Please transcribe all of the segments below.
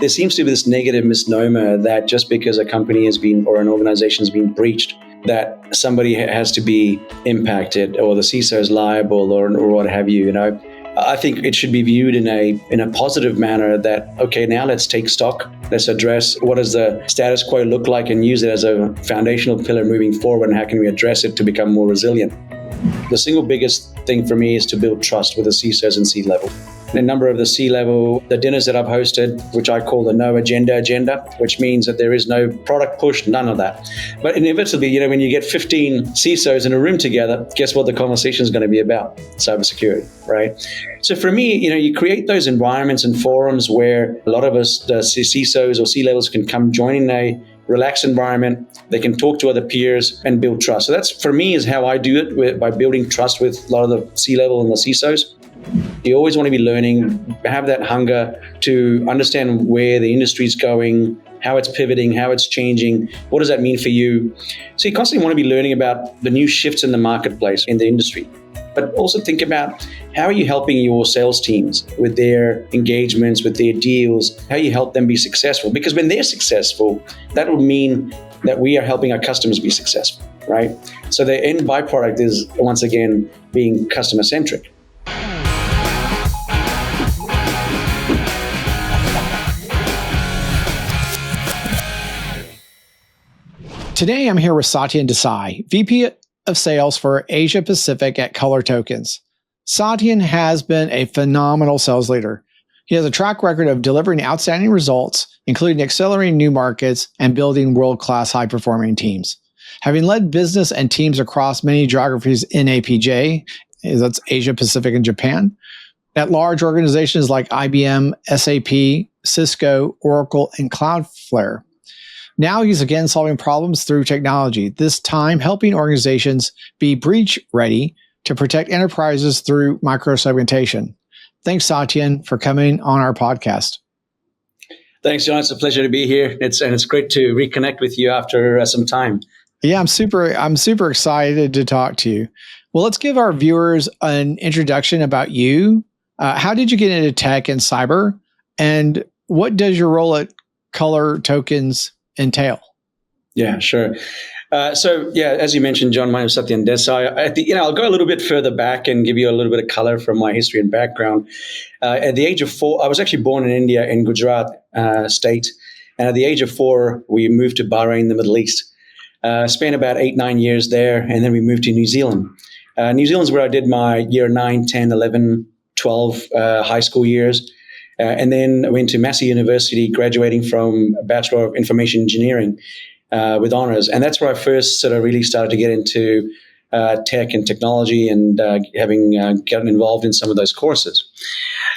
there seems to be this negative misnomer that just because a company has been or an organization has been breached, that somebody has to be impacted or the CISO is liable or what have you. I think it should be viewed in a positive manner that, okay, now let's take stock. Let's address what does the status quo look like and use it as a foundational pillar moving forward, and how can we address it to become more resilient. The single biggest thing for me is to build trust with the CISOs and C-level. A number of the C-level, the dinners that I've hosted, which I call the no agenda, which means that there is no product push, none of that. But inevitably, when you get 15 CISOs in a room together, guess what the conversation is going to be about? Cybersecurity, right? So for me, you create those environments and forums where a lot of us, the CISOs or C-levels, can come join in a relaxed environment. They can talk to other peers and build trust. So that's, for me, is how I do it, by building trust with a lot of the C-level and the CISOs. You always want to be learning, have that hunger to understand where the industry is going, how it's pivoting, how it's changing, what does that mean for you? So you constantly want to be learning about the new shifts in the marketplace, in the industry. But also think about, how are you helping your sales teams with their engagements, with their deals? How you help them be successful? Because when they're successful, that will mean that we are helping our customers be successful, right? So the end byproduct is, once again, being customer-centric. Today, I'm here with Satyen Desai, VP of Sales for Asia Pacific at ColorTokens. Satyen has been a phenomenal sales leader. He has a track record of delivering outstanding results, including accelerating new markets and building world-class high-performing teams. Having led business and teams across many geographies in APJ, that's Asia Pacific and Japan, at large organizations like IBM, SAP, Cisco, Oracle, and Cloudflare. Now he's again solving problems through technology, this time helping organizations be breach ready to protect enterprises through micro-segmentation. Thanks, Satyen, for coming on our podcast. Thanks, John. It's a pleasure to be here. It's great to reconnect with you after some time. Yeah, I'm super excited to talk to you. Well, let's give our viewers an introduction about you. How did you get into tech and cyber? And what does your role at ColorTokens entail? Yeah, sure. As you mentioned, John, my name is Satyen Desai. I'll go a little bit further back and give you a little bit of color from my history and background. At the age of 4, I was actually born in India, in Gujarat state. And at the age of 4, we moved to Bahrain, the Middle East. Spent about 8-9 years there, and then we moved to New Zealand. New Zealand's where I did my year 9, 10, 11, 12 high school years. And then I went to Massey University, graduating from a Bachelor of Information Engineering with honors. And that's where I first sort of really started to get into tech and technology, and having gotten involved in some of those courses.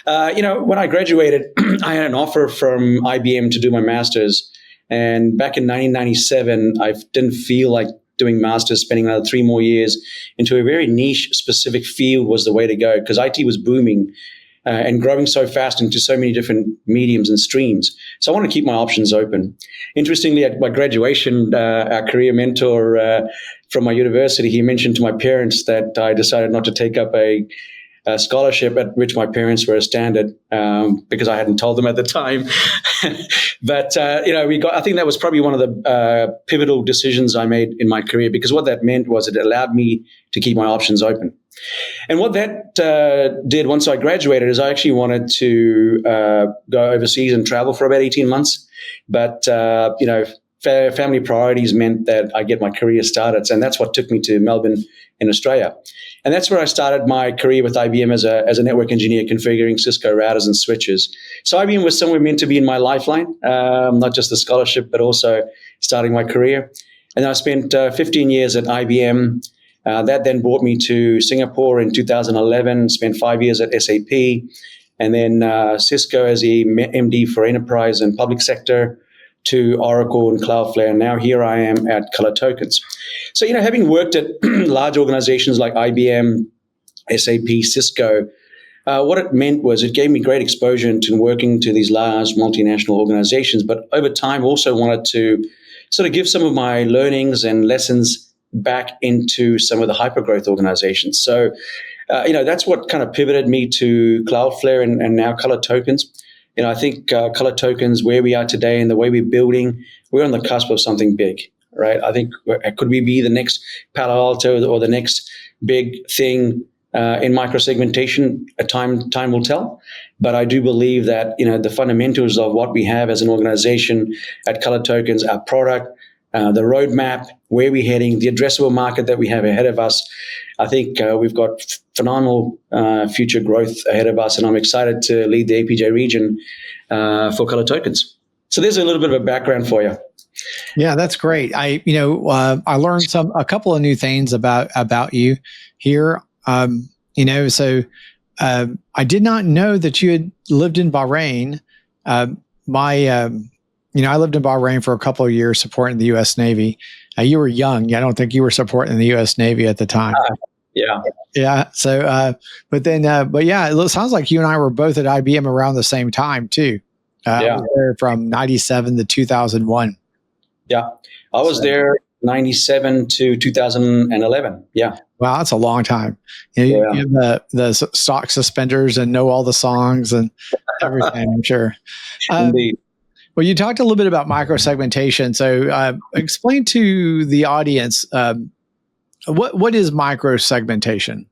When I graduated, I had an offer from IBM to do my master's. And back in 1997, I didn't feel like doing master's, spending another 3 more years into a very niche specific field was the way to go, because IT was booming. And growing so fast into so many different mediums and streams. So I want to keep my options open. Interestingly, at my graduation, our career mentor from my university, he mentioned to my parents that I decided not to take up a scholarship at which my parents were a standard, because I hadn't told them at the time. But, I think that was probably one of the pivotal decisions I made in my career, because what that meant was it allowed me to keep my options open. And what that did once I graduated is I actually wanted to go overseas and travel for about 18 months. But, family priorities meant that I get my career started. And that's what took me to Melbourne in Australia. And that's where I started my career with IBM as a network engineer, configuring Cisco routers and switches. So IBM was somewhere meant to be in my lifeline, not just the scholarship, but also starting my career. And I spent 15 years at IBM. That then brought me to Singapore in 2011, spent 5 years at SAP, and then Cisco as the MD for enterprise and public sector, to Oracle and Cloudflare. And now here I am at ColorTokens. So, having worked at large organizations like IBM, SAP, Cisco, what it meant was it gave me great exposure to working to these large multinational organizations, but over time also wanted to sort of give some of my learnings and lessons back into some of the hypergrowth organizations. So, that's what kind of pivoted me to Cloudflare and now ColorTokens. I think ColorTokens, where we are today and the way we're building, we're on the cusp of something big, right? I think could we be the next Palo Alto or the next big thing in micro-segmentation? Time will tell. But I do believe that the fundamentals of what we have as an organization at ColorTokens, our product, the roadmap, where we're heading, the addressable market that we have ahead of us, I think we've got phenomenal future growth ahead of us, and I'm excited to lead the APJ region for ColorTokens. So there's a little bit of a background for you. Yeah, that's great. I learned a couple of new things about you here. So I did not know that you had lived in Bahrain. I lived in Bahrain for a couple of years supporting the U.S. Navy. You were young. I don't think you were supporting the U.S. Navy at the time. Yeah. Yeah. So, but yeah, it sounds like you and I were both at IBM around the same time too. Yeah. From 97 to 2001. Yeah. I was there 97 to 2011. Yeah. Wow, that's a long time. You have the stock suspenders and know all the songs and everything, I'm sure. Indeed. Well, you talked a little bit about micro-segmentation. So explain to the audience, what is micro-segmentation?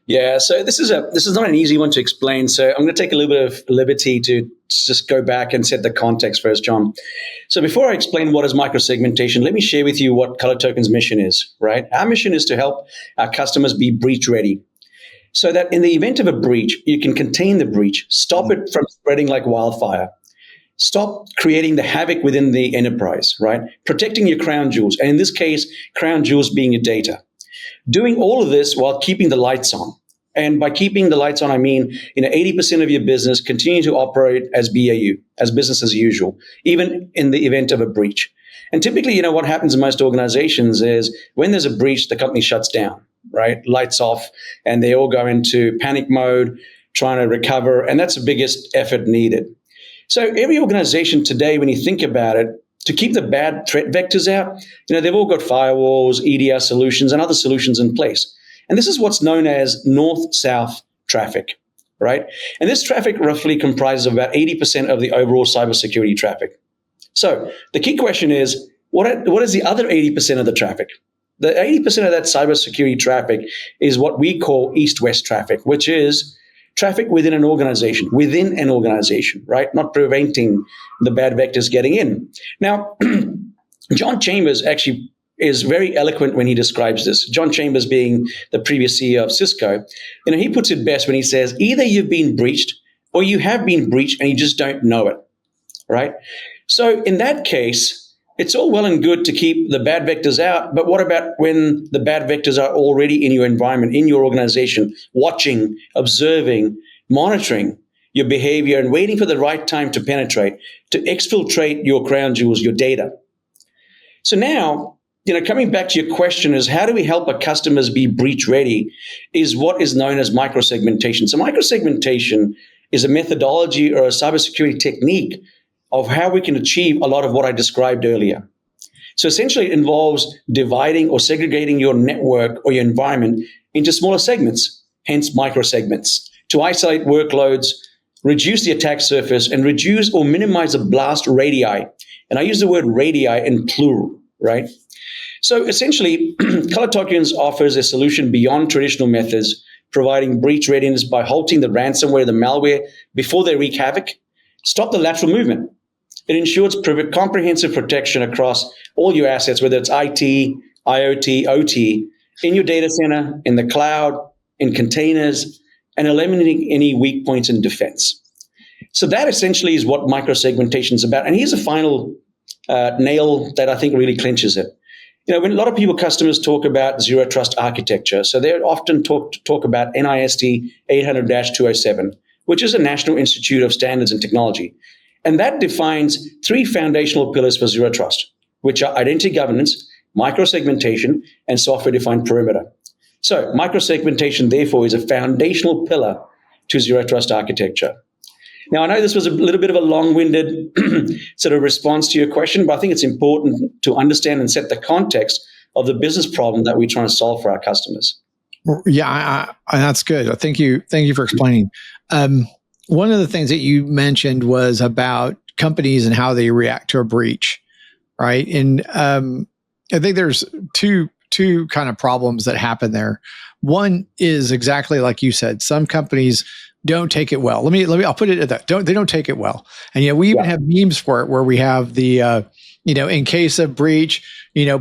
Yeah, so this is not an easy one to explain. So I'm going to take a little bit of liberty to just go back and set the context first, John. So before I explain what is micro-segmentation, let me share with you what ColorTokens' mission is, right? Our mission is to help our customers be breach ready, so that in the event of a breach, you can contain the breach, stop it from spreading like wildfire, stop creating the havoc within the enterprise, right? Protecting your crown jewels, and in this case, crown jewels being your data. Doing all of this while keeping the lights on. And by keeping the lights on, I mean, 80% of your business continue to operate as BAU, as business as usual, even in the event of a breach. And typically, what happens in most organizations is when there's a breach, the company shuts down, right? Lights off, and they all go into panic mode, trying to recover. And that's the biggest effort needed. So every organization today, when you think about it, to keep the bad threat vectors out, they've all got firewalls, EDR solutions, and other solutions in place. And this is what's known as north-south traffic, right? And this traffic roughly comprises of about 80% of the overall cybersecurity traffic. So the key question is, what is the other 80% of the traffic? The 80% of that cybersecurity traffic is what we call east-west traffic, which is traffic within an organization, right? Not preventing the bad vectors getting in. Now, John Chambers actually is very eloquent when he describes this. John Chambers being the previous CEO of Cisco, he puts it best when he says, either you've been breached or you have been breached and you just don't know it, right? So in that case, it's all well and good to keep the bad vectors out, but what about when the bad vectors are already in your environment, in your organization, watching, observing, monitoring your behavior and waiting for the right time to penetrate, to exfiltrate your crown jewels, your data? So now, coming back to your question is, how do we help our customers be breach ready, is what is known as micro-segmentation. So micro-segmentation is a methodology or a cybersecurity technique of how we can achieve a lot of what I described earlier. So essentially, it involves dividing or segregating your network or your environment into smaller segments, hence microsegments, to isolate workloads, reduce the attack surface, and reduce or minimize the blast radii. And I use the word radii in plural, right? So essentially, ColorTokens offers a solution beyond traditional methods, providing breach readiness by halting the ransomware, the malware, before they wreak havoc, stop the lateral movement. It ensures comprehensive protection across all your assets, whether it's IT, IoT, OT, in your data center, in the cloud, in containers, and eliminating any weak points in defense. So that essentially is what micro-segmentation is about. And here's a final nail that I think really clinches it. When a lot of customers talk about zero trust architecture, so they often talk about NIST 800-207, which is a National Institute of Standards and Technology. And that defines three foundational pillars for zero trust, which are identity governance, micro-segmentation, and software-defined perimeter. So micro-segmentation, therefore, is a foundational pillar to zero trust architecture. Now, I know this was a little bit of a long-winded sort of response to your question, but I think it's important to understand and set the context of the business problem that we're trying to solve for our customers. Yeah, that's good. Thank you for explaining. one of the things that you mentioned was about companies and how they react to a breach, right? And I think there's two kind of problems that happen there. One is exactly like you said. Some companies don't take it well. I'll put it at that. They don't take it well. And we even have memes for it where we have the in case of breach,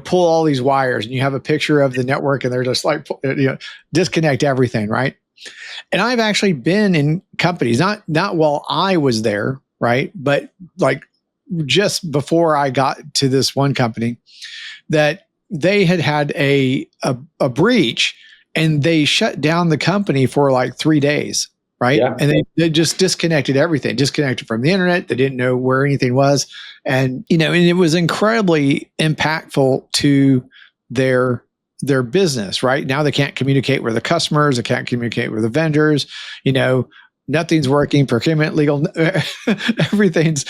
pull all these wires, and you have a picture of the network, and they're just like disconnect everything, right? And I've actually been in companies, not while I was there, right? But like just before I got to this one company, that they had a breach, and they shut down the company for like 3 days, right? Yeah. And they just disconnected everything, disconnected from the internet. They didn't know where anything was. And, and it was incredibly impactful to their business, right? Now they can't communicate with the customers. They can't communicate with the vendors, nothing's working, procurement, legal, everything's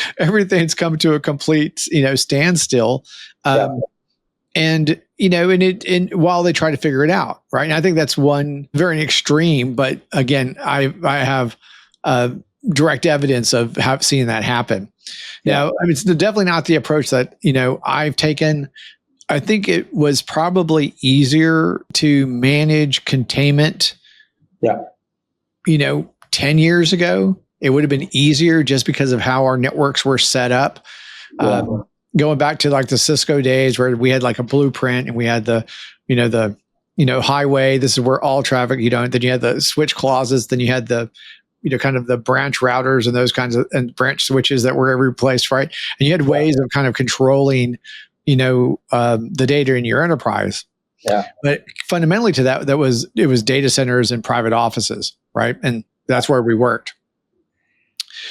come to a complete, standstill. And while they try to figure it out, right? And I think that's one very extreme, but again, I have direct evidence of seeing that happen. Now, I mean, it's definitely not the approach that I've taken. I think it was probably easier to manage containment. 10 years ago, it would have been easier just because of how our networks were set up. Going back to like the Cisco days where we had like a blueprint and we had the highway. This is where all traffic, then you had the switch clauses, then you had the, kind of the branch routers and those kinds of, and branch switches that were every place, right? And you had ways of kind of controlling, the data in your enterprise. Yeah. But fundamentally to that, it was data centers and private offices, right? And that's where we worked.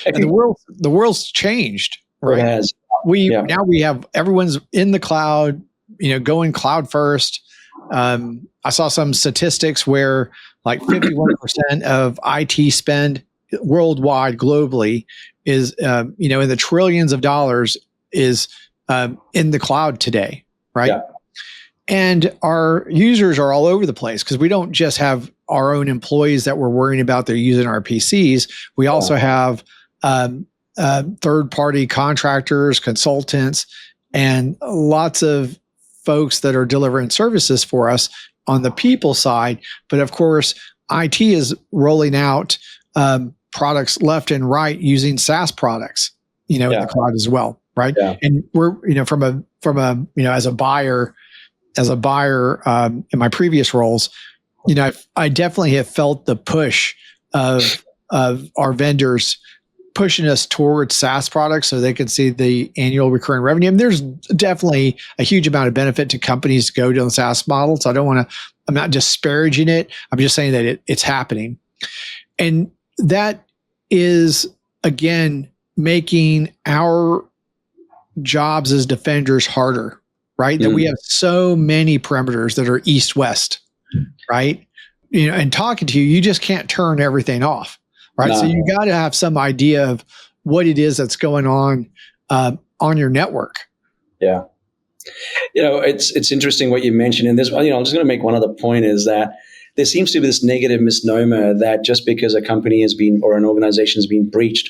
And the world's changed, right? It has. Now we have everyone's in the cloud, going cloud first. I saw some statistics where like 51% of IT spend worldwide globally is, in the trillions of dollars is in the cloud today, right? Yeah. And our users are all over the place because we don't just have our own employees that we're worrying about they're using our PCs. We also have third-party contractors, consultants, and lots of folks that are delivering services for us on the people side. But of course, IT is rolling out products left and right using SaaS products, in the cloud as well, right? Yeah. And we're, from a as a buyer in my previous roles, I definitely have felt the push of our vendors pushing us towards SaaS products so they can see the annual recurring revenue. And there's definitely a huge amount of benefit to companies to go to the SaaS model. So I'm not disparaging it. I'm just saying that it's happening. And that is, again, making our jobs as defenders harder, right? That we have so many perimeters that are east-west, right? And talking to you, you just can't turn everything off. Right. No. So you got to have some idea of what it is that's going on your network. Yeah. It's interesting what you mentioned in this. I'm just going to make one other point is that there seems to be this negative misnomer that just because a company has been or an organization has been breached,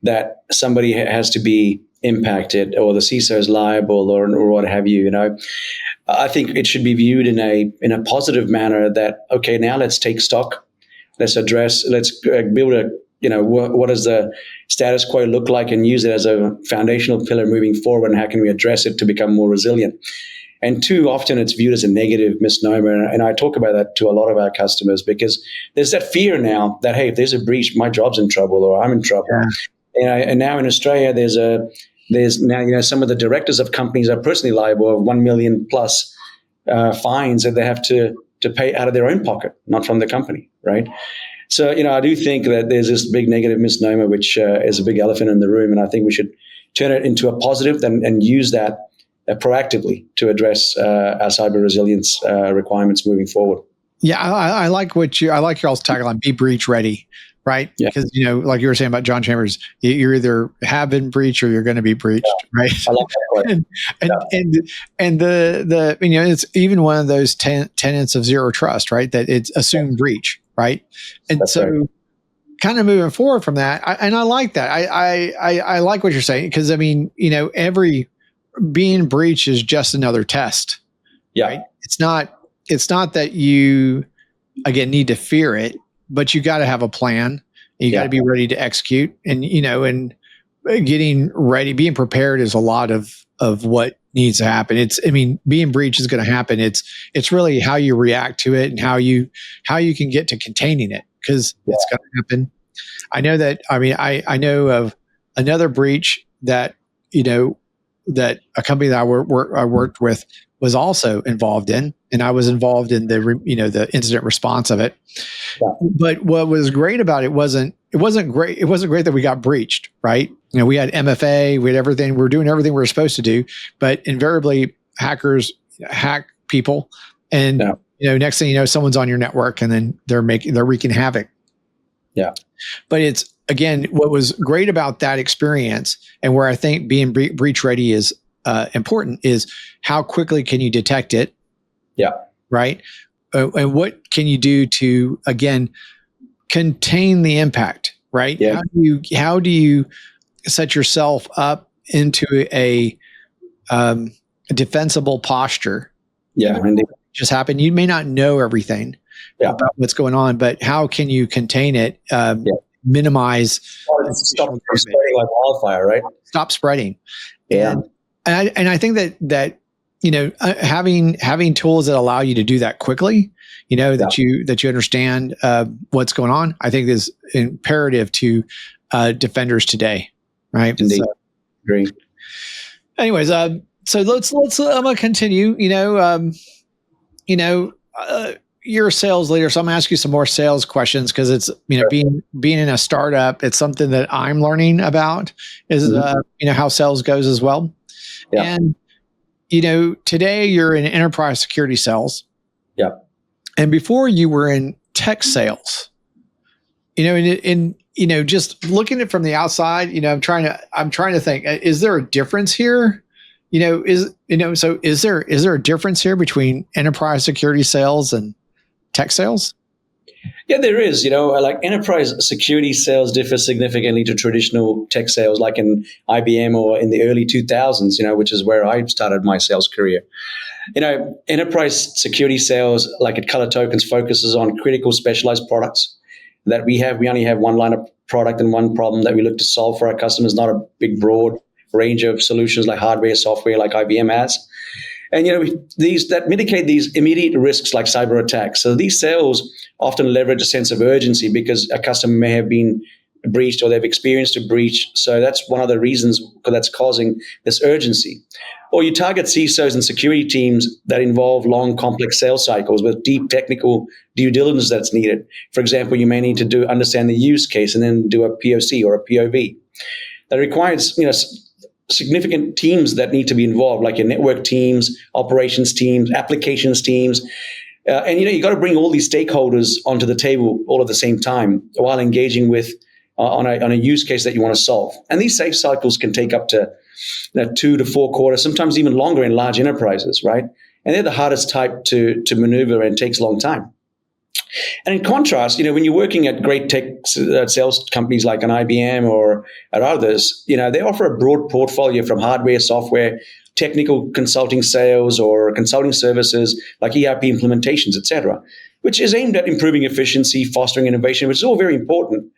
that somebody has to be impacted or the CISO is liable or what have you. I think it should be viewed in a positive manner that, okay, now let's take stock. Let's build what does the status quo look like and use it as a foundational pillar moving forward, and how can we address it to become more resilient? And too often it's viewed as a negative misnomer. And I talk about that to a lot of our customers because there's that fear now that, hey, if there's a breach, my job's in trouble or I'm in trouble. Yeah. And now in Australia, there's now, some of the directors of companies are personally liable of 1 million plus fines that they have to pay out of their own pocket, not from the company, right? So, I do think that there's this big negative misnomer, which is a big elephant in the room, and I think we should turn it into a positive and use that proactively to address our cyber resilience requirements moving forward. Yeah, I like I like y'all's tagline, be breach ready, right? Yeah. Because, like you were saying about John Chambers, you're either have been breached or you're going to be breached, right? I like that and the it's even one of those tenets of zero trust, right? That it's assumed breach, right? And that's so right. kind of moving forward from that, and I like that. I like what you're saying, because I mean, every being breached is just another test. Yeah. Right? It's not that you again need to fear it, but you got to have a plan. You got to be ready to execute, and and getting ready, being prepared is a lot of what needs to happen. Being breached is going to happen. It's really how you react to it and how you can get to containing it, because it's going to happen. I know that. I know of another breach that that a company that I worked with was also involved in, and I was involved in the incident response of it. Yeah. But what was great about it wasn't great. It wasn't great that we got breached, right? We had MFA, we had everything. We were doing everything we were supposed to do, but invariably hackers hack people, and next thing you know, someone's on your network, and then they're wreaking havoc. Yeah. But it's, again, what was great about that experience, and where I think being breach ready is important, is how quickly can you detect it? Yeah. Right. And what can you do to, again, contain the impact? Right. Yeah. How do you set yourself up into a defensible posture? Yeah. Just happened. You may not know everything about what's going on, but how can you contain it? Minimize. Stop spreading like wildfire, right? Stop spreading. Yeah. And I think that having tools that allow you to do that quickly, that you understand what's going on, I think is imperative to defenders today, right? Indeed. So, agree. Anyways, so let's I'm gonna continue. You're a sales leader, so I'm gonna ask you some more sales questions, because it's sure. being in a startup, it's something that I'm learning about, is how sales goes as well. Yeah. And today you're in enterprise security sales. Yeah. And before you were in tech sales. Just looking at it from the outside, I'm trying to think, is there a difference here? So is there a difference here between enterprise security sales and tech sales? Yeah, there is. Like enterprise security sales differ significantly to traditional tech sales, like in IBM or in the early 2000s, which is where I started my sales career. Enterprise security sales, like at ColorTokens, focuses on critical specialized products that we have. We only have one line of product and one problem that we look to solve for our customers, not a big, broad range of solutions like hardware, software, like IBM has. And these that mitigate these immediate risks like cyber attacks. So these sales often leverage a sense of urgency because a customer may have been breached or they've experienced a breach. So that's one of the reasons that's causing this urgency. Or you target CISOs and security teams that involve long, complex sales cycles with deep technical due diligence that's needed. For example, you may need to understand the use case and then do a POC or a POV. That requires significant teams that need to be involved, like your network teams, operations teams, applications teams. And you got to bring all these stakeholders onto the table all at the same time while engaging with on a use case that you want to solve. And these sales cycles can take up to 2 to 4 quarters, sometimes even longer in large enterprises, right? And they're the hardest type to maneuver and takes a long time. And in contrast, when you're working at great tech sales companies like an IBM or at others, they offer a broad portfolio from hardware, software, technical consulting sales or consulting services like ERP implementations, etc., which is aimed at improving efficiency, fostering innovation, which is all very important.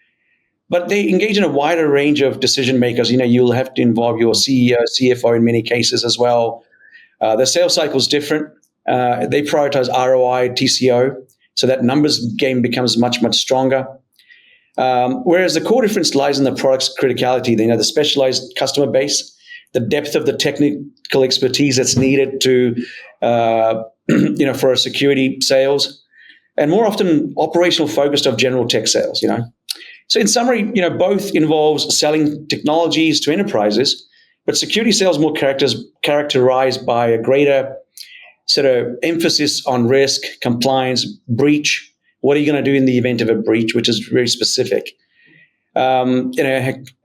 But they engage in a wider range of decision makers. You'll have to involve your CEO, CFO in many cases as well. The sales cycle is different. They prioritize ROI, TCO. So that numbers game becomes much, much stronger. Whereas the core difference lies in the product's criticality, the specialized customer base, the depth of the technical expertise that's needed to, for a security sales, and more often operational focused of general tech sales, So in summary, both involves selling technologies to enterprises, but security sales more characterized by a greater sort of emphasis on risk, compliance, breach. What are you going to do in the event of a breach, which is very specific, and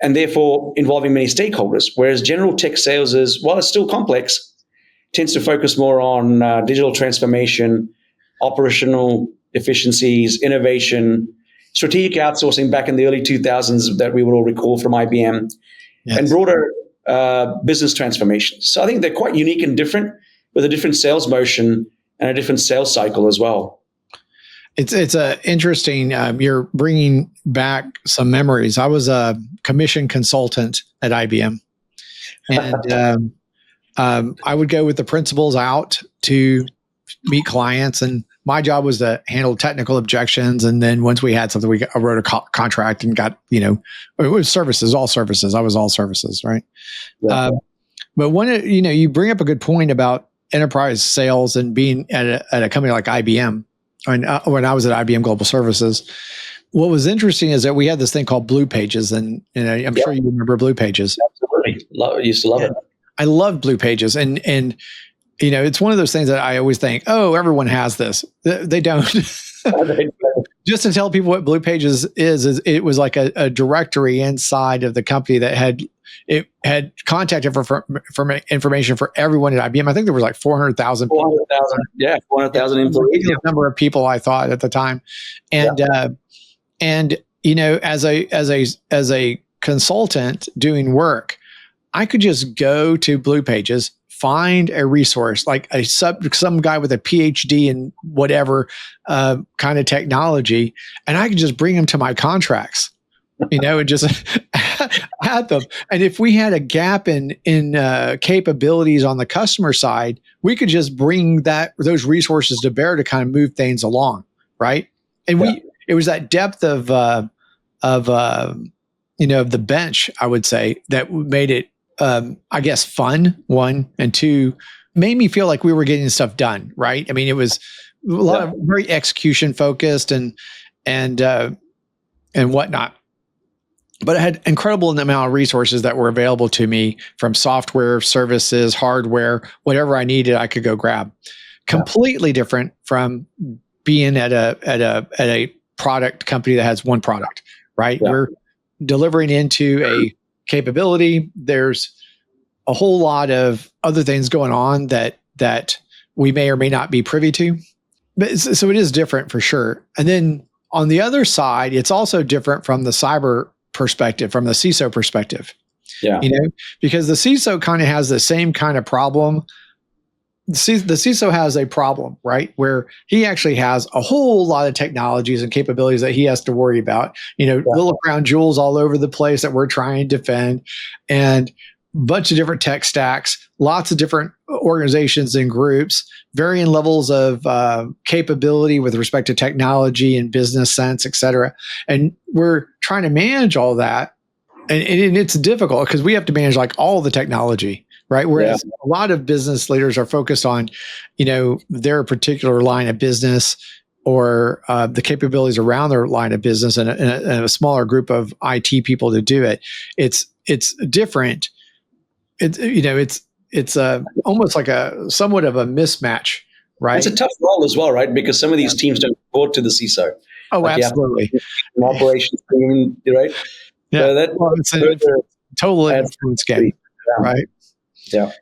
therefore involving many stakeholders. Whereas general tech sales is, while it's still complex, tends to focus more on digital transformation, operational efficiencies, innovation, strategic outsourcing back in the early 2000s that we would all recall from IBM, and broader business transformation. So I think they're quite unique and different, with a different sales motion and a different sales cycle as well. It's a interesting. You're bringing back some memories. I was a commission consultant at IBM, and I would go with the principals out to meet clients, and my job was to handle technical objections. And then once we had something, I wrote a contract and got, it was services, all services. I was all services, right? Yeah. But when you bring up a good point about enterprise sales and being at a company like IBM. When I was at IBM Global Services, what was interesting is that we had this thing called Blue Pages, and I'm sure you remember Blue Pages. Absolutely, used to love it. I love Blue Pages, and it's one of those things that I always think, oh, everyone has this. They don't. Just to tell people what Blue Pages is it was like a directory inside of the company that had contact information for everyone at IBM. I think there was like 400,000 people. 400,000 employees. The number of people I thought at the time. And as a consultant doing work, I could just go to Blue Pages, find a resource like some guy with a PhD in whatever kind of technology, and I could just bring him to my contracts, and just add them. And if we had a gap in capabilities on the customer side, we could just bring those resources to bear to kind of move things along, right? And it was that depth of the bench, I would say, that made it I guess fun, one, and two, made me feel like we were getting stuff done, right? I mean, it was a lot of very execution focused and whatnot. But I had incredible amount of resources that were available to me, from software, services, hardware, whatever I needed, I could go grab. Completely different from being at a product company that has one product, right? Yeah. We're delivering into a capability. There's a whole lot of other things going on that we may or may not be privy to. But so it is different for sure. And then on the other side, it's also different from the cyber perspective, from the CISO perspective. Yeah. Because the CISO kind of has the same kind of problem. The CISO has a problem, right? Where he actually has a whole lot of technologies and capabilities that he has to worry about, little crown jewels all over the place that we're trying to defend, and a bunch of different tech stacks, lots of different organizations and groups, varying levels of capability with respect to technology and business sense, et cetera. And we're trying to manage all that. And it's difficult because we have to manage like all the technology, right? Whereas a lot of business leaders are focused on, their particular line of business or the capabilities around their line of business, and a smaller group of IT people to do it. It's different. It's almost like somewhat of a mismatch, right? It's a tough role as well, right? Because some of these teams don't report to the CISO. Oh, like absolutely. An operations team, right? Yeah, so it's a total influence game, right? Yeah.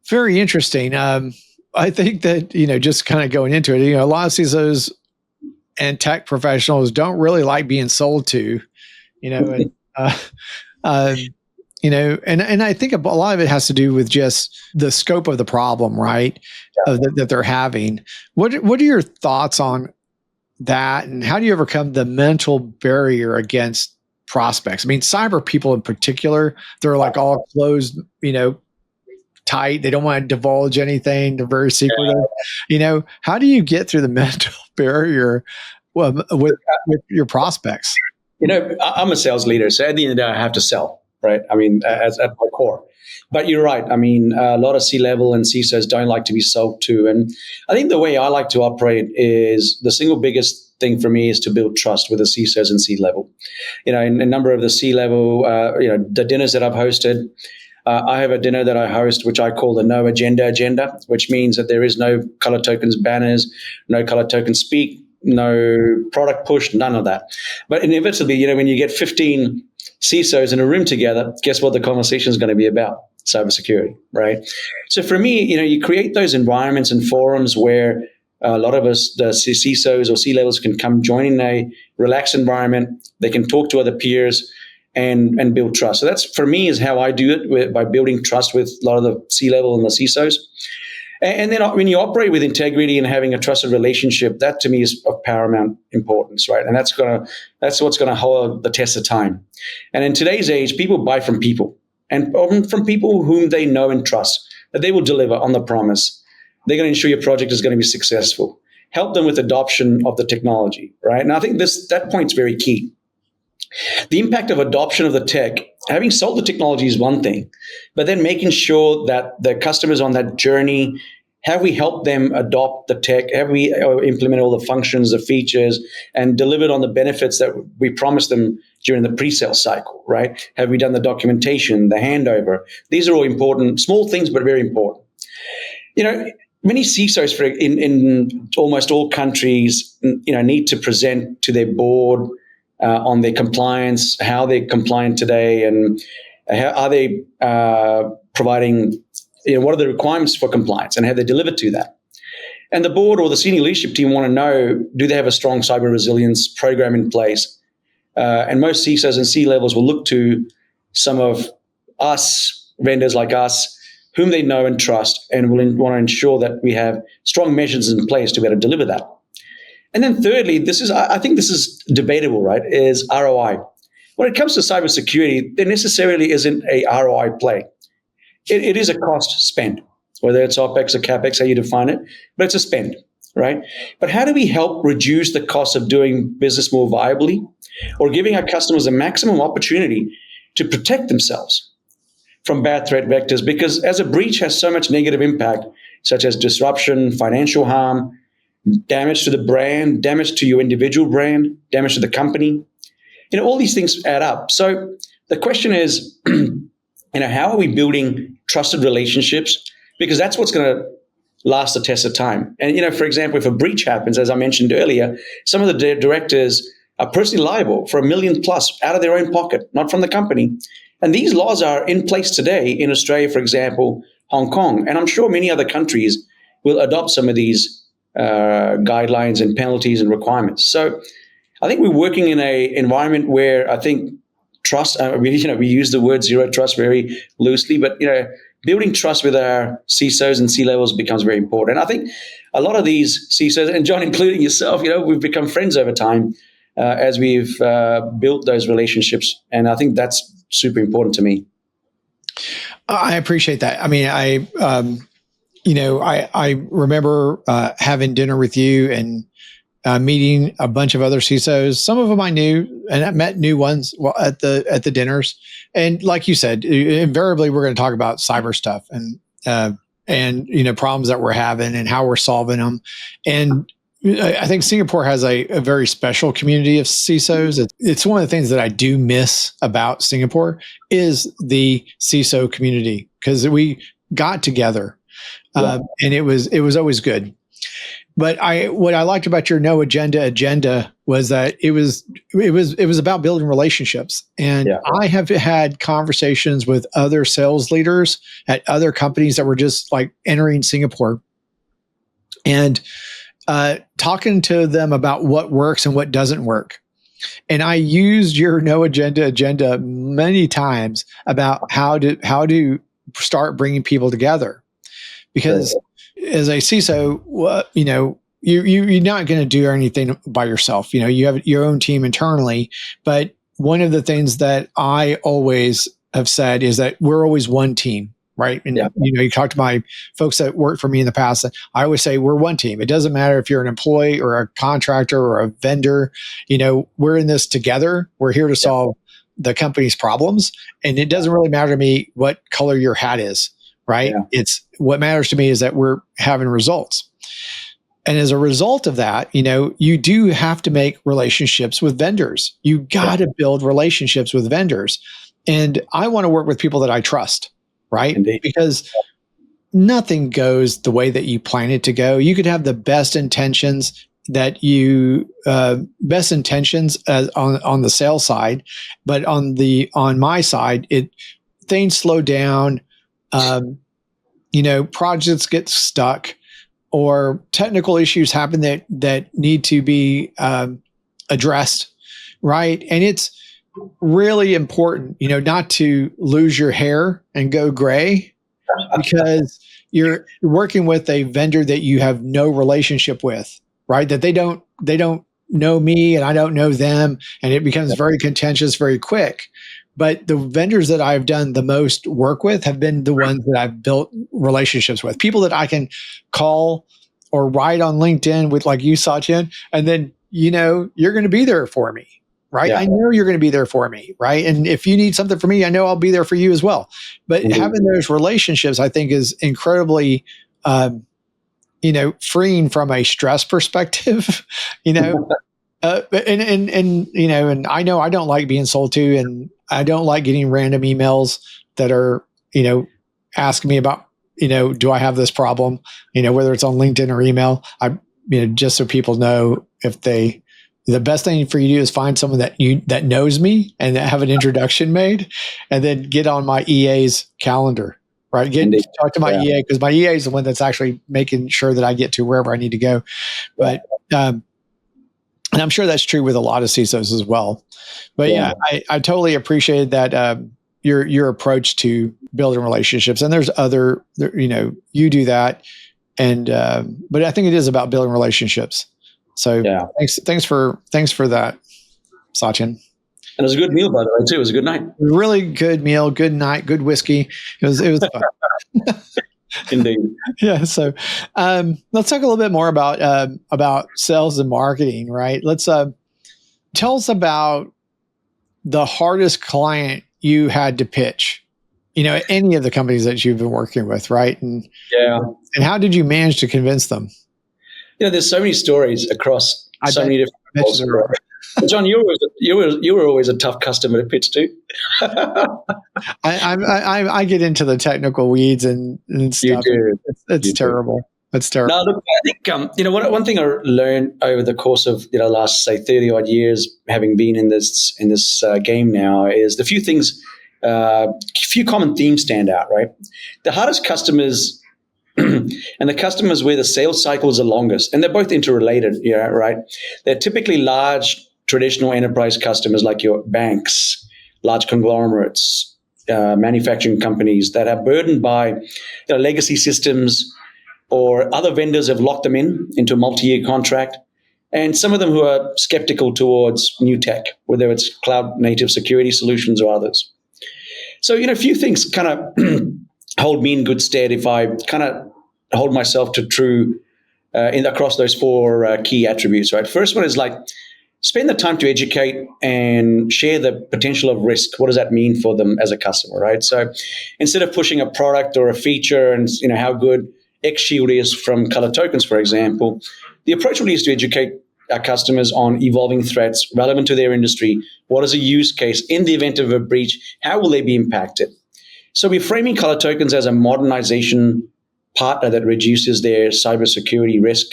Very interesting. I think that, just kind of going into it, a lot of CISOs and tech professionals don't really like being sold to, and I think a lot of it has to do with just the scope of the problem, right? That they're having. What are your thoughts on that, and how do you overcome the mental barrier against prospects? I mean, cyber people in particular, they're like all closed, tight. They don't want to divulge anything. They're very secretive. How do you get through the mental barrier with your prospects? I'm a sales leader, so at the end of the day, I have to sell, right? I mean, as at my core. But you're right. I mean, a lot of C-level and CISOs don't like to be sold to. And I think the way I like to operate is the single biggest thing for me is to build trust with the CISOs and C-level. In a number of the C-level, the dinners that I've hosted, I have a dinner that I host, which I call the no agenda, which means that there is no ColorTokens banners, no ColorTokens speak, no product push, none of that. But inevitably, when you get 15 CISOs in a room together, guess what the conversation is going to be about? Cybersecurity, right? So for me, you create those environments and forums where A lot of us, the CISOs or C-levels, can come join in a relaxed environment. They can talk to other peers and build trust. So that's, for me, is how I do it, by building trust with a lot of the C-level and the CISOs. And then when you operate with integrity and having a trusted relationship, that to me is of paramount importance, right? And that's what's going to hold the test of time. And in today's age, people buy from people, and from people whom they know and trust, that they will deliver on the promise. They're going to ensure your project is going to be successful. Help them with adoption of the technology, right? And I think that point's very key. The impact of adoption of the tech, having sold the technology is one thing, but then making sure that the customers on that journey, have we helped them adopt the tech? Have we implemented all the functions, the features, and delivered on the benefits that we promised them during the pre-sale cycle, right? Have we done the documentation, the handover? These are all important, small things, but very important. Many CISOs in almost all countries, need to present to their board on their compliance, how they're compliant today, and how are they providing, what are the requirements for compliance, and have they delivered to that? And the board or the senior leadership team want to know, do they have a strong cyber resilience program in place? And most CISOs and C-levels will look to some of us, vendors like us, whom they know and trust, and will want to ensure that we have strong measures in place to be able to deliver that. And then thirdly, I think this is debatable, right, is ROI. When it comes to cybersecurity, there necessarily isn't a ROI play. It is a cost spend, whether it's OPEX or CAPEX, how you define it, but it's a spend, right? But how do we help reduce the cost of doing business more viably, or giving our customers a maximum opportunity to protect themselves from bad threat vectors? Because as a breach has so much negative impact, such as disruption, financial harm, damage to the brand, damage to your individual brand, damage to the company, all these things add up. So the question is, how are we building trusted relationships? Because that's what's going to last the test of time. And, for example, if a breach happens, as I mentioned earlier, some of the directors are personally liable for $1 million plus out of their own pocket, not from the company. And these laws are in place today in Australia, for example, Hong Kong, and I'm sure many other countries will adopt some of these guidelines and penalties and requirements. So I think we're working in an environment where I think trust, we use the word zero trust very loosely, but, building trust with our CISOs and C-levels becomes very important. And I think a lot of these CISOs, and John, including yourself, we've become friends over time as we've built those relationships. And I think that's super important to me. I appreciate that. I mean, I remember having dinner with you and meeting a bunch of other CISOs. Some of them I knew, and I met new ones at the dinners. And like you said, invariably we're going to talk about cyber stuff and problems that we're having and how we're solving them. And I think Singapore has a very special community of CISOs. It's one of the things that I do miss about Singapore is the CISO community, because we got together. And it was always good. But what I liked about your no agenda was that it was about building relationships. And I have had conversations with other sales leaders at other companies that were just like entering Singapore, and talking to them about what works and what doesn't work. And I used your no agenda many times about how to start bringing people together. Because as a CISO, you're not going to do anything by yourself. You have your own team internally. But one of the things that I always have said is that we're always one team, right? And you talk to my folks that worked for me in the past. I always say we're one team. It doesn't matter if you're an employee or a contractor or a vendor. We're in this together. We're here to solve the company's problems, and it doesn't really matter to me what color your hat is. Right? Yeah. It's what matters to me is that we're having results. And as a result of that, you do have to make relationships with vendors. You got to build relationships with vendors. And I want to work with people that I trust, right? Indeed. Because nothing goes the way that you plan it to go. You could have the best intentions on the sales side, but on my side, things slow down. Projects get stuck. or technical issues happen that need to be addressed, right? And it's really important, not to lose your hair and go gray because you're working with a vendor that you have no relationship with, right? That they don't know me and I don't know them, and it becomes very contentious very quick. But the vendors that I've done the most work with have been the ones that I've built relationships with, people that I can call or write on LinkedIn with, like you, Satyen, and then, you're going to be there for me, right? Yeah. I know you're going to be there for me, right? And if you need something from me, I know I'll be there for you as well. But having those relationships, I think, is incredibly, freeing from a stress perspective, and I know I don't like being sold to, and I don't like getting random emails that are, asking me about, do I have this problem, whether it's on LinkedIn or email. Just so people know, the best thing for you to do is find someone that knows me and that have an introduction made, and then get on my EA's calendar, right? Talk to my EA, because my EA is the one that's actually making sure that I get to wherever I need to go. But, and I'm sure that's true with a lot of CISOs as well. But I totally appreciated that, your approach to building relationships. And there's other, you do that. And, but I think it is about building relationships. So thanks for that, Satyen. And it was a good meal, by the way, too. It was a good night. Really good meal, good night, good whiskey. It was fun. Indeed. Yeah. So let's talk a little bit more about sales and marketing, right? Let's tell us about the hardest client you had to pitch, any of the companies that you've been working with, right? And how did you manage to convince them? There's so many stories across so many different roles. John, you were always a tough customer to pitch to. I get into the technical weeds and stuff. You do. It's terrible. It's terrible. No, look, I think one thing I learned over the course of the last, say, 30 odd years, having been in this game now, is the few common themes stand out. Right, the hardest customers. And the customers where the sales cycles are longest, and they're both interrelated, right? They're typically large traditional enterprise customers like your banks, large conglomerates, manufacturing companies that are burdened by legacy systems, or other vendors have locked them into a multi-year contract, and some of them who are skeptical towards new tech, whether it's cloud native security solutions or others. So, a few things kind of hold me in good stead if I kind of hold myself to true across those four key attributes, right? First one is spend the time to educate and share the potential of risk. What does that mean for them as a customer, right? So instead of pushing a product or a feature and how good X Shield is from ColorTokens, for example, the approach really is to educate our customers on evolving threats relevant to their industry. What is a use case in the event of a breach? How will they be impacted? So we're framing ColorTokens as a modernization partner that reduces their cybersecurity risk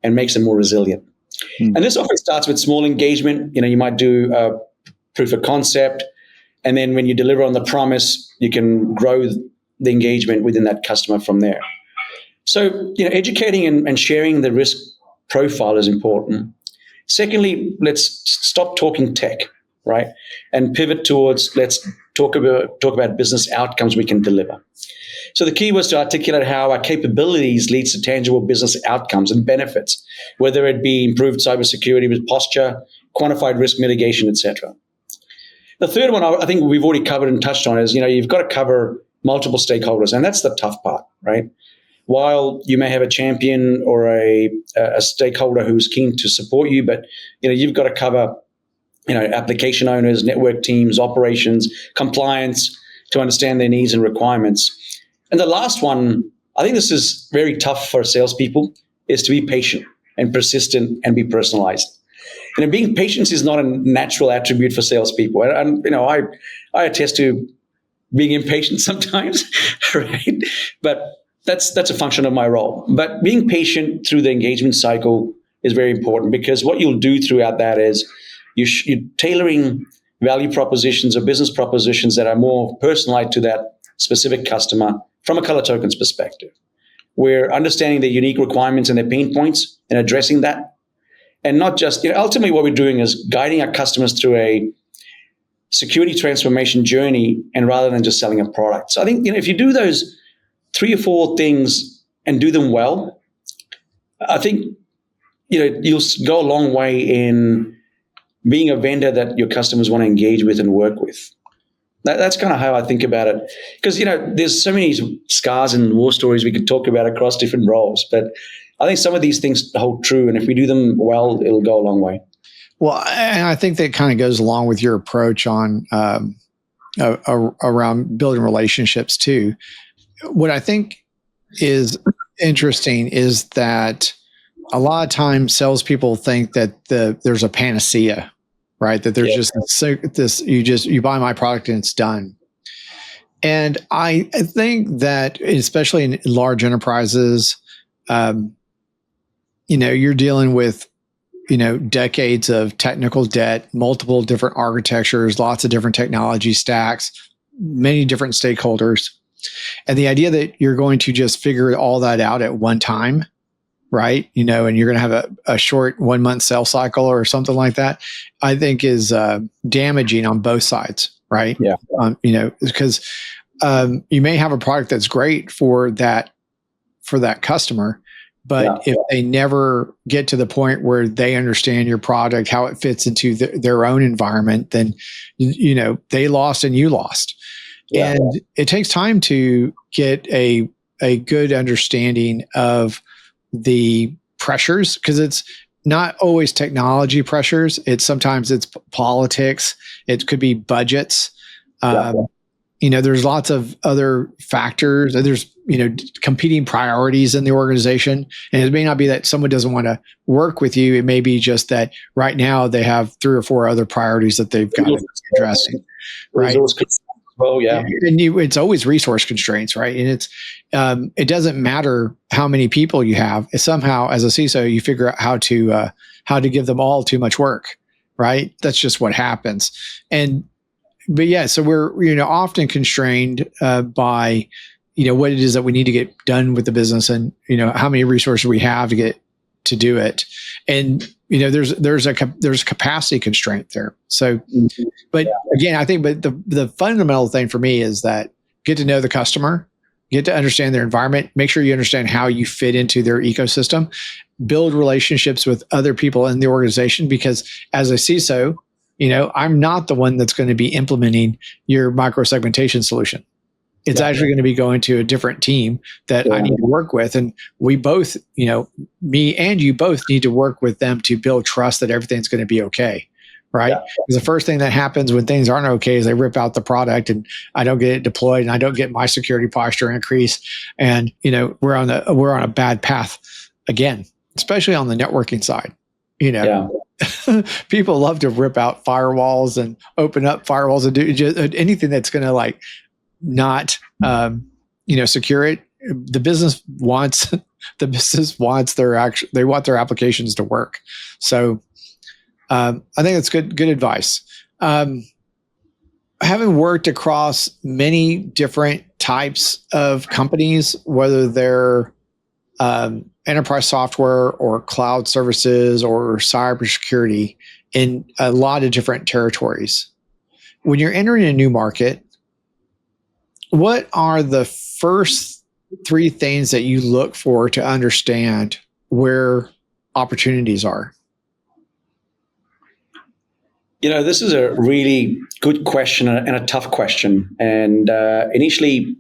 and makes them more resilient. And this often starts with small engagement. You might do a proof of concept, and then when you deliver on the promise, you can grow the engagement within that customer from there. So, educating and sharing the risk profile is important. Secondly, let's stop talking tech, right? And pivot towards let's talk about business outcomes we can deliver. So the key was to articulate how our capabilities leads to tangible business outcomes and benefits, whether it be improved cybersecurity with posture, quantified risk mitigation, etc. The third one I think we've already covered and touched on is, you've got to cover multiple stakeholders, and that's the tough part, right? While you may have a champion or a stakeholder who's keen to support you, but you've got to cover application owners, network teams, operations, compliance to understand their needs and requirements. And the last one, I think this is very tough for salespeople, is to be patient and persistent and be personalized. Being patient is not a natural attribute for salespeople. And I attest to being impatient sometimes, right? But that's a function of my role. But being patient through the engagement cycle is very important, because what you'll do throughout that is you're tailoring value propositions or business propositions that are more personalized to that specific customer from a ColorTokens perspective. we're understanding their unique requirements and their pain points and addressing that. And not just, ultimately what we're doing is guiding our customers through a security transformation journey, and rather than just selling a product. So I think, if you do those 3 or 4 things and do them well, I think, you'll go a long way in being a vendor that your customers want to engage with and work with. That's kind of how I think about it. Because, there's so many scars and war stories we could talk about across different roles. But I think some of these things hold true. And if we do them well, it'll go a long way. Well, and I think that kind of goes along with your approach on around building relationships too. What I think is interesting is that a lot of times salespeople think that there's a panacea, right? That there's just you buy my product and it's done. And I think that especially in large enterprises, you're dealing with decades of technical debt, multiple different architectures, lots of different technology stacks, many different stakeholders. And the idea that you're going to just figure all that out at one time, right? And you're going to have a short 1-month sales cycle or something like that, I think is damaging on both sides, right? Yeah. Because you may have a product that's great for that customer, but if they never get to the point where they understand your product, how it fits into their own environment, then, they lost and you lost. Yeah. And it takes time to get a good understanding of the pressures, because it's not always technology pressures. Sometimes it's politics. It could be budgets. There's lots of other factors. There's, competing priorities in the organization. And it may not be that someone doesn't want to work with you. It may be just that right now they have 3 or 4 other priorities that they've got to address. Right. Well, yeah. And it's always resource constraints, right? And it doesn't matter how many people you have. It's somehow, as a CISO, you figure out how to give them all too much work, right? That's just what happens. But yeah, so we're often constrained by what it is that we need to get done with the business, and how many resources we have to do it, and there's a capacity constraint there. So, but again, I think the fundamental thing for me is that get to know the customer, get to understand their environment, make sure you understand how you fit into their ecosystem, build relationships with other people in the organization, because as a CISO, I'm not the one that's going to be implementing your micro-segmentation solution. It's actually going to be going to a different team that I need to work with. And we both, me and you both need to work with them to build trust that everything's going to be okay. Right. Because the first thing that happens when things aren't okay is they rip out the product and I don't get it deployed and I don't get my security posture increased. And, we're on a bad path again, especially on the networking side. People love to rip out firewalls and open up firewalls and do just anything that's going to not secure it. The business wants they want their applications to work. So I think that's good advice. Having worked across many different types of companies, whether they're enterprise software or cloud services or cybersecurity in a lot of different territories, when you're entering a new market, what are the first 3 things that you look for to understand where opportunities are? This is a really good question and a tough question. And initially,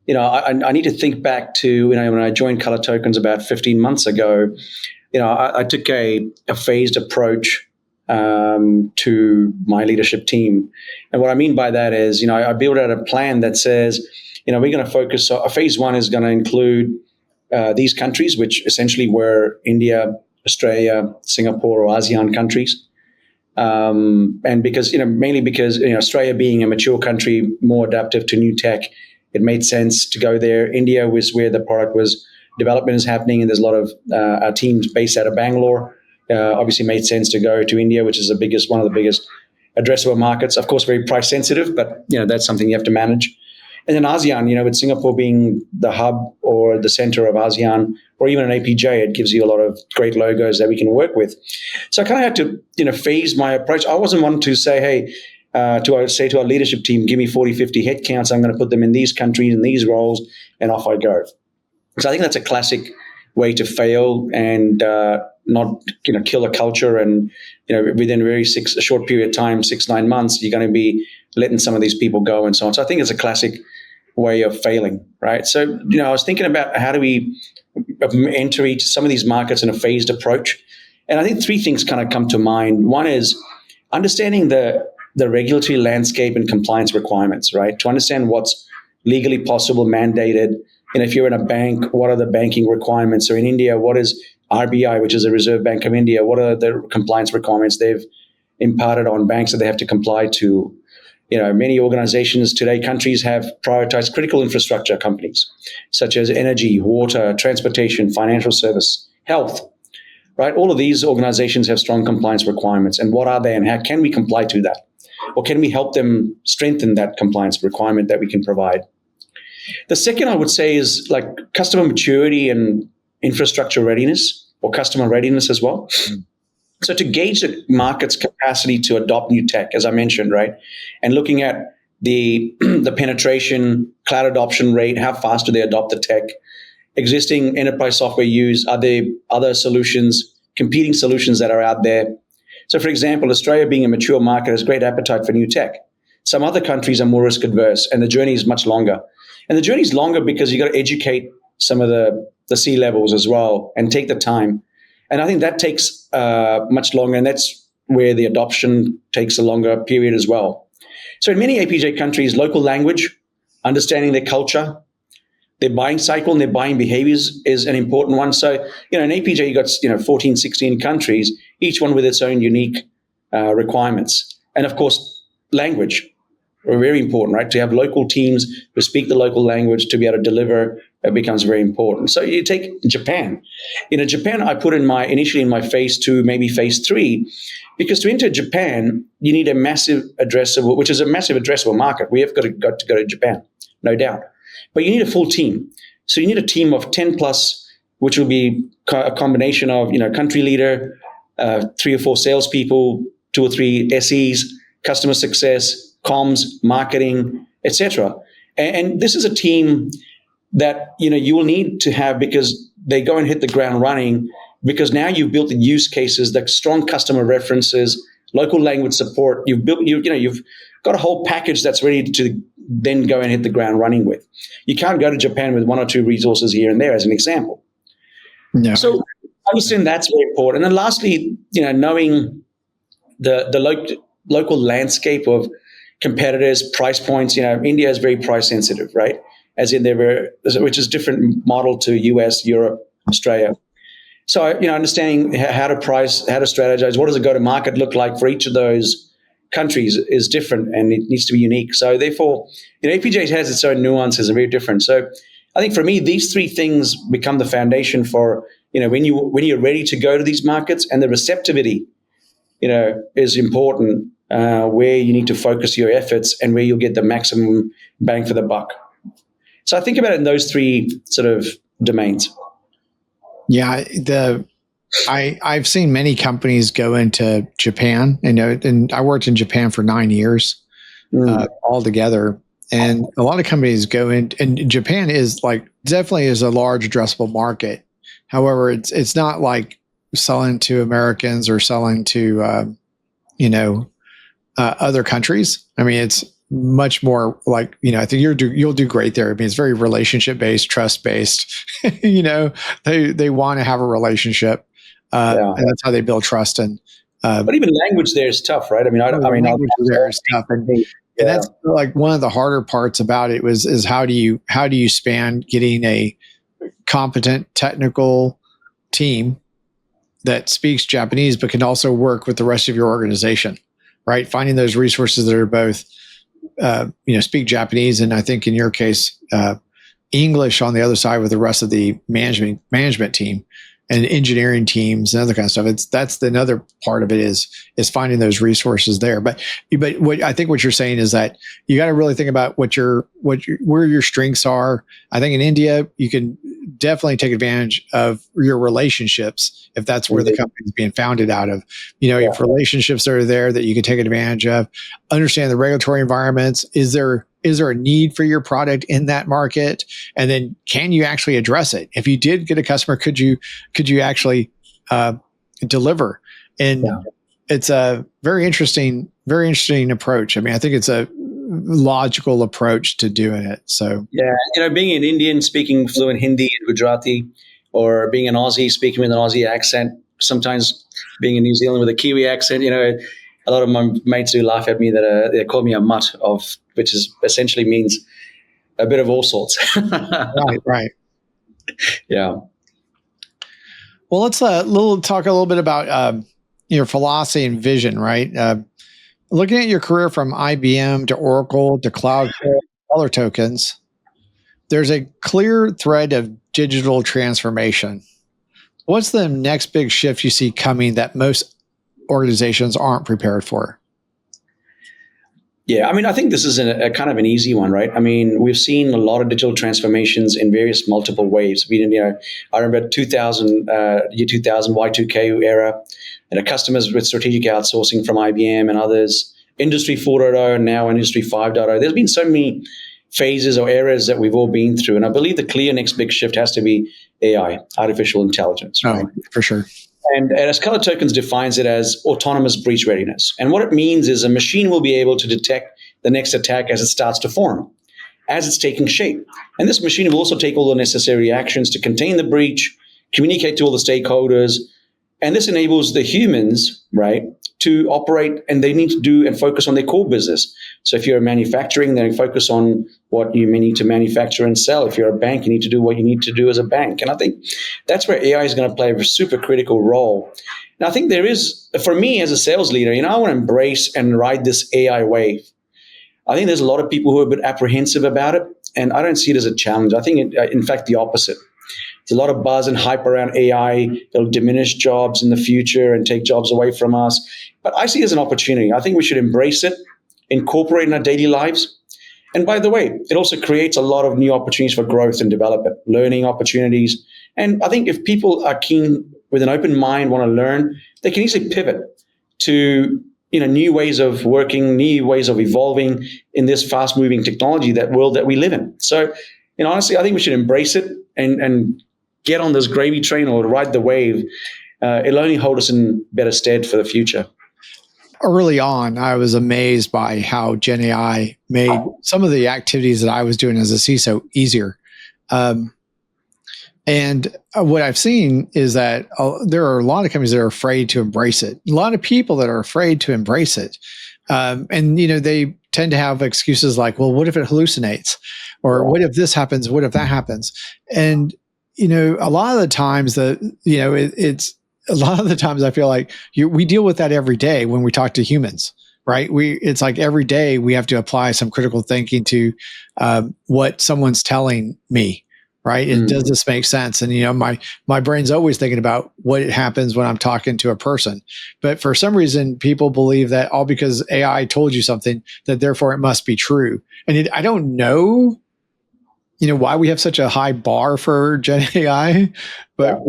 I need to think back to, when I joined ColorTokens about 15 months ago, I took a phased approach to my leadership team. And what I mean by that is, I built out a plan that says, we're going to focus. So phase 1 is going to include these countries, which essentially were India, Australia, Singapore, or ASEAN countries. And because, mainly because, Australia being a mature country, more adaptive to new tech, it made sense to go there. India was where the product development is happening, and there's a lot of our teams based out of Bangalore. Obviously made sense to go to India, which is one of the biggest addressable markets. Of course, very price sensitive, but that's something you have to manage. And then ASEAN, with Singapore being the hub or the center of ASEAN, or even an APJ, it gives you a lot of great logos that we can work with. So I kind of had to, phase my approach. I wasn't one to say, hey, to our leadership team, give me 40, 50 headcounts. I'm going to put them in these countries, in these roles, and off I go. So I think that's a classic way to fail and not, kill a culture. And, within a short period of time, 6-9 months, you're going to be letting some of these people go and so on. So I think it's a classic way of failing, right? So, I was thinking about how do we enter some of these markets in a phased approach. And I think 3 things kind of come to mind. One is understanding the regulatory landscape and compliance requirements, right? To understand what's legally possible, mandated. If you're in a bank, what are the banking requirements? So in India, what is RBI, which is the Reserve Bank of India? What are the compliance requirements they've imparted on banks that they have to comply to? Many organizations today, countries have prioritized critical infrastructure companies, such as energy, water, transportation, financial service, health, right? All of these organizations have strong compliance requirements. And what are they and how can we comply to that? Or can we help them strengthen that compliance requirement that we can provide? The second I would say is like customer maturity and infrastructure readiness, or customer readiness as well. So to gauge the market's capacity to adopt new tech, as I mentioned, right, and looking at the penetration, cloud adoption rate, how fast do they adopt the tech, existing enterprise software use, are there other solutions, competing solutions that are out there? So, for example, Australia being a mature market has great appetite for new tech. Some other countries are more risk adverse, and the journey is much longer. And the journey is longer because you got to educate some of the C-levels as well and take the time. And I think that takes much longer, and that's where the adoption takes a longer period as well. So in many APJ countries, local language, understanding their culture, their buying cycle and their buying behaviors is an important one. So, in APJ, you got, 14, 16 countries, each one with its own unique requirements. And of course, language are very important, right? To have local teams who speak the local language to be able to deliver, it becomes very important. So you take Japan. Japan, I put initially in my phase 2, maybe phase 3, because to enter Japan, you need a massive addressable market. We have got to go to Japan, no doubt. But you need a full team. So you need a team of 10 plus, which will be a combination of, country leader, 3 or 4 salespeople, 2 or 3 SEs, customer success, comms, marketing, etc. And this is a team that, you will need to have because they go and hit the ground running, because now you've built the use cases, the strong customer references, local language support. You've got a whole package that's ready to then go and hit the ground running with. You can't go to Japan with 1 or 2 resources here and there, as an example. No. So I understand that's very important. And then lastly, knowing the local landscape of competitors, price points. India is very price sensitive, right? As in which is different model to US, Europe, Australia. So, understanding how to price, how to strategize, what does a go-to-market look like for each of those countries is different, and it needs to be unique. So therefore, APJ has its own nuances and very different. So I think for me, these 3 things become the foundation for, when you're ready to go to these markets, and the receptivity, is important, where you need to focus your efforts and where you'll get the maximum bang for the buck. So I think about it in those 3 sort of domains. Yeah, I've seen many companies go into Japan, and I worked in Japan for 9 years altogether. And a lot of companies go in, and Japan is definitely is a large addressable market. However, it's not like selling to Americans or selling to, other countries. I mean, it's much more like, I think you'll do great there. I mean, it's very relationship based, trust based. They want to have a relationship, and that's how they build trust. And but even language there is tough, right? I mean, language there is tough, and that's like one of the harder parts about it is how do you span getting a competent technical team that speaks Japanese but can also work with the rest of your organization, right? Finding those resources that are both speak Japanese, and I think in your case, English on the other side with the rest of the management team and engineering teams and other kind of stuff. That's another part of it is finding those resources there. But what I think what you're saying is that you got to really think about where your strengths are. I think in India, you can definitely take advantage of your relationships if that's where the company is being founded out of. If relationships are there that you can take advantage of, understand the regulatory environments. Is there a need for your product in that market? And then can you actually address it? If you did get a customer, could you actually deliver? And it's a very interesting approach. I mean, I think it's a logical approach to doing it. So being an Indian speaking fluent Hindi and Gujarati, or being an Aussie speaking with an Aussie accent, sometimes being in New Zealand with a Kiwi accent, a lot of my mates do laugh at me that they call me a mutt which is essentially means a bit of all sorts. Right. Yeah. Well, let's talk a little bit about your philosophy and vision, right? Looking at your career from IBM to Oracle to Cloudflare, ColorTokens, there's a clear thread of digital transformation. What's the next big shift you see coming that most organizations aren't prepared for? Yeah, I mean, I think this is a kind of an easy one, right? I mean, we've seen a lot of digital transformations in various multiple waves. I remember 2000, year 2000, Y2K era, customers with strategic outsourcing from IBM and others, Industry 4.0, and now Industry 5.0. There's been so many phases or eras that we've all been through. And I believe the clear next big shift has to be AI, artificial intelligence. Right? Oh, for sure. And as ColorTokens defines it as autonomous breach readiness. And what it means is a machine will be able to detect the next attack as it starts to form, as it's taking shape. And this machine will also take all the necessary actions to contain the breach, communicate to all the stakeholders. And this enables the humans, right, to operate, and they need to do and focus on their core business. So if you're manufacturing, then focus on what you may need to manufacture and sell. If you're a bank, you need to do what you need to do as a bank. And I think that's where AI is going to play a super critical role. And I think there is, for me as a sales leader, I want to embrace and ride this AI wave. I think there's a lot of people who are a bit apprehensive about it, and I don't see it as a challenge. I think, in fact, the opposite. There's a lot of buzz and hype around AI. It'll diminish jobs in the future and take jobs away from us. But I see it as an opportunity. I think we should embrace it, incorporate it in our daily lives. And by the way, it also creates a lot of new opportunities for growth and development, learning opportunities. And I think if people are keen with an open mind, want to learn, they can easily pivot to new ways of working, new ways of evolving in this fast-moving technology, that world that we live in. So, honestly, I think we should embrace it and get on this gravy train or ride the wave. It'll only hold us in better stead for the future. Early on, I was amazed by how Gen AI made some of the activities that I was doing as a CISO easier. And what I've seen is that there are a lot of companies that are afraid to embrace it. A lot of people that are afraid to embrace it. And they tend to have excuses like, well, what if it hallucinates? Or what if this happens? What if that happens? And, a lot of the times it's a lot of the times I feel like we deal with that every day when we talk to humans, right? It's like every day we have to apply some critical thinking to what someone's telling me, right? And does this make sense? And, my brain's always thinking about what happens when I'm talking to a person. But for some reason, people believe that all because AI told you something, that therefore it must be true. And I don't know, why we have such a high bar for Gen AI, but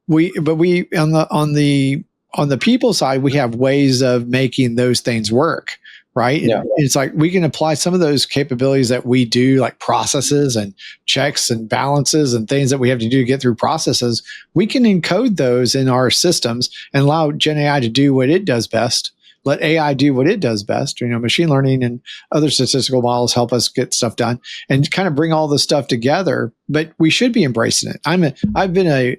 we on the people side, we have ways of making those things work, right? Yeah. And it's like we can apply some of those capabilities that we do, like processes and checks and balances and things that we have to do to get through processes. We can encode those in our systems and allow Gen AI to do what it does best. Let AI do what it does best. Machine learning and other statistical models help us get stuff done and kind of bring all this stuff together. But we should be embracing it. I've been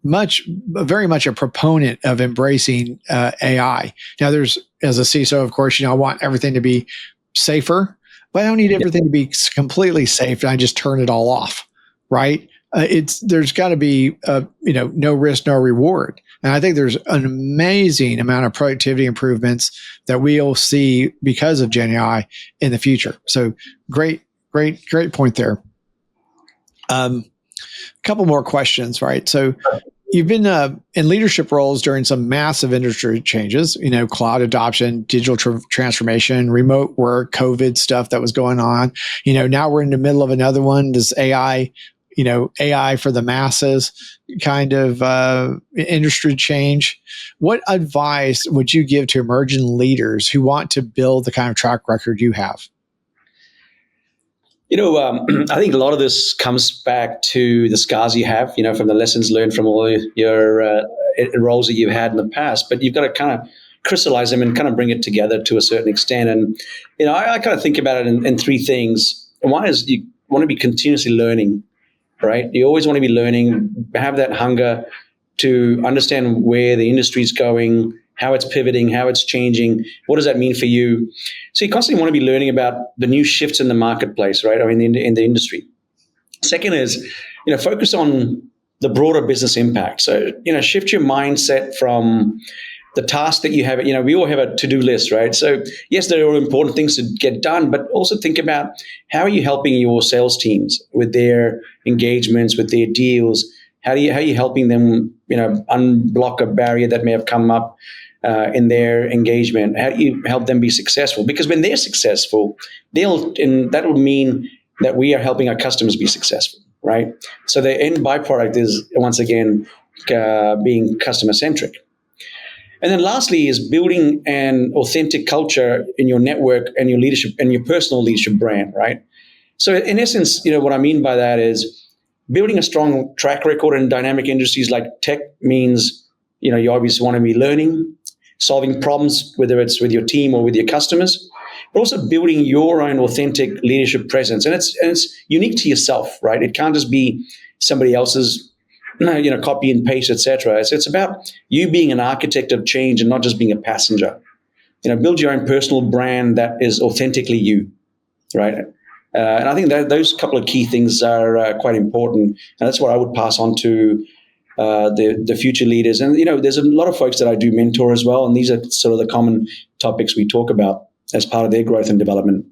very much a proponent of embracing AI. Now, as a CISO, of course, I want everything to be safer, but I don't need everything to be completely safe. And I just turn it all off, right? There's got to be no risk, no reward. And I think there's an amazing amount of productivity improvements that we'll see because of Gen AI in the future. So great point there. A couple more questions, right? So you've been in leadership roles during some massive industry changes, cloud adoption, digital transformation, remote work, COVID stuff that was going on. Now we're in the middle of another one, this AI, AI for the masses kind of industry change. What advice would you give to emerging leaders who want to build the kind of track record you have? I think a lot of this comes back to the scars you have, from the lessons learned from all your roles that you've had in the past. But you've got to kind of crystallize them and kind of bring it together to a certain extent. And, I kind of think about it in three things. One is you want to be continuously learning, right? You always want to be learning, have that hunger to understand where the industry is going, how it's pivoting, how it's changing. What does that mean for you? So you constantly want to be learning about the new shifts in the marketplace, right? Or in the industry. Second is, focus on the broader business impact. So, shift your mindset from the task that you have. We all have a to-do list, right? So yes, there are important things to get done, but also think about how are you helping your sales teams with their engagements, with their deals. How are you helping them, unblock a barrier that may have come up in their engagement? How do you help them be successful? Because when they're successful, that will mean that we are helping our customers be successful, right? So the end byproduct is, once again, being customer centric. And then lastly is building an authentic culture in your network and your leadership and your personal leadership brand, right? So in essence, what I mean by that is building a strong track record in dynamic industries like tech means, you obviously want to be learning, solving problems, whether it's with your team or with your customers, but also building your own authentic leadership presence. And it's unique to yourself, right? It can't just be somebody else's, copy and paste, etc. It's about you being an architect of change and not just being a passenger. Build your own personal brand that is authentically you, right? And I think that those couple of key things are quite important, and that's what I would pass on to the future leaders. And there's a lot of folks that I do mentor as well, and these are sort of the common topics we talk about as part of their growth and development.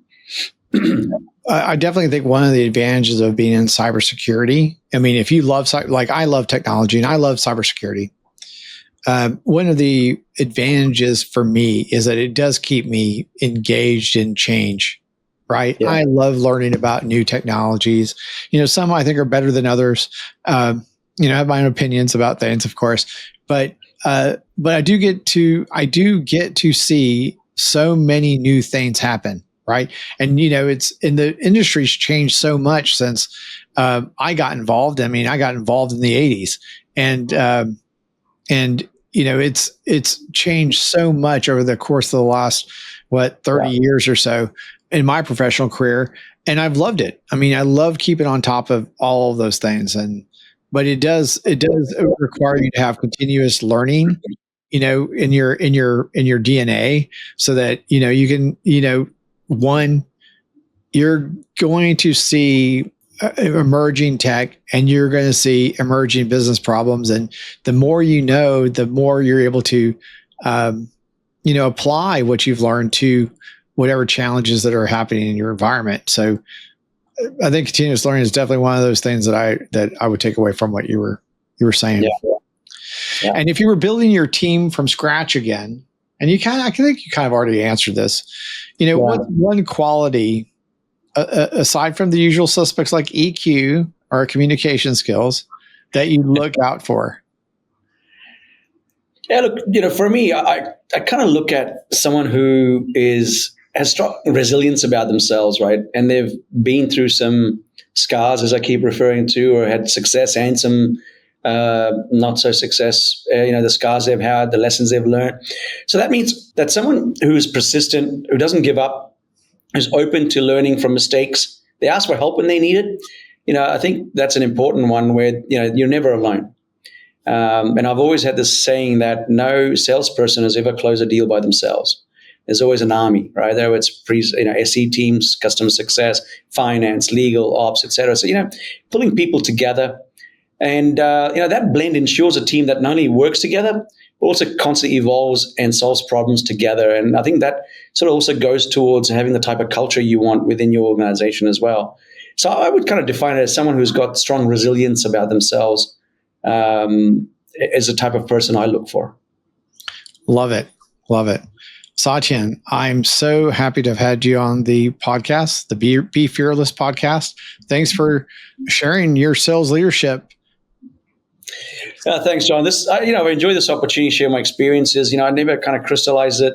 I definitely think one of the advantages of being in cybersecurity, if you love, I love technology and I love cybersecurity. One of the advantages for me is that it does keep me engaged in change, right? Yeah. I love learning about new technologies. Some I think are better than others. I have my own opinions about things, of course, but I do get to see so many new things happen. Right. And, it's in the industry's changed so much since I got involved. I got involved in the 80s and it's changed so much over the course of the last, 30 years or so in my professional career. And I've loved it. I love keeping on top of all of those things. But it does require you to have continuous learning, in your DNA so that, you can, one, you're going to see emerging tech and you're going to see emerging business problems. And the more the more you're able to, apply what you've learned to whatever challenges that are happening in your environment. So I think continuous learning is definitely one of those things that I would take away from what you were saying. Yeah. And if you were building your team from scratch again, and I think you kind of already answered this, what's one quality aside from the usual suspects like EQ or communication skills that you look out for? Yeah, look, for me, I kind of look at someone who has strong resilience about themselves, right? And they've been through some scars, as I keep referring to, or had success and some not so success, the scars they've had, the lessons they've learned. So that means that someone who is persistent, who doesn't give up, who's open to learning from mistakes, they ask for help when they need it. I think that's an important one where, you're never alone. And I've always had this saying that no salesperson has ever closed a deal by themselves. There's always an army, right? There it's SE teams, customer success, finance, legal, ops, etc. So, pulling people together. And, that blend ensures a team that not only works together, but also constantly evolves and solves problems together. And I think that sort of also goes towards having the type of culture you want within your organization as well. So I would kind of define it as someone who's got strong resilience about themselves, as a type of person I look for. Love it. Love it. Satyen, I'm so happy to have had you on the podcast, the Be Fearless podcast. Thanks for sharing your sales leadership. Thanks, John. I enjoy this opportunity to share my experiences. I never kind of crystallized it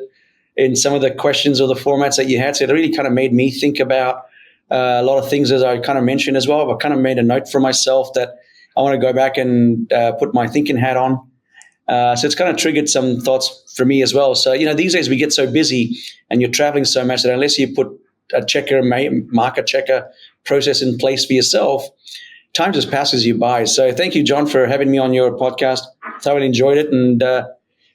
in some of the questions or the formats that you had. So it really kind of made me think about a lot of things, as I kind of mentioned as well. I kind of made a note for myself that I want to go back and put my thinking hat on. So it's kind of triggered some thoughts for me as well. So, these days we get so busy and you're traveling so much that unless you put a market checker process in place for yourself, time just passes you by. So thank you, John, for having me on your podcast. Thoroughly enjoyed it, and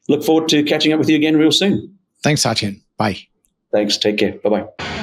look forward to catching up with you again real soon. Thanks, Satyen. Bye. Thanks. Take care. Bye-bye.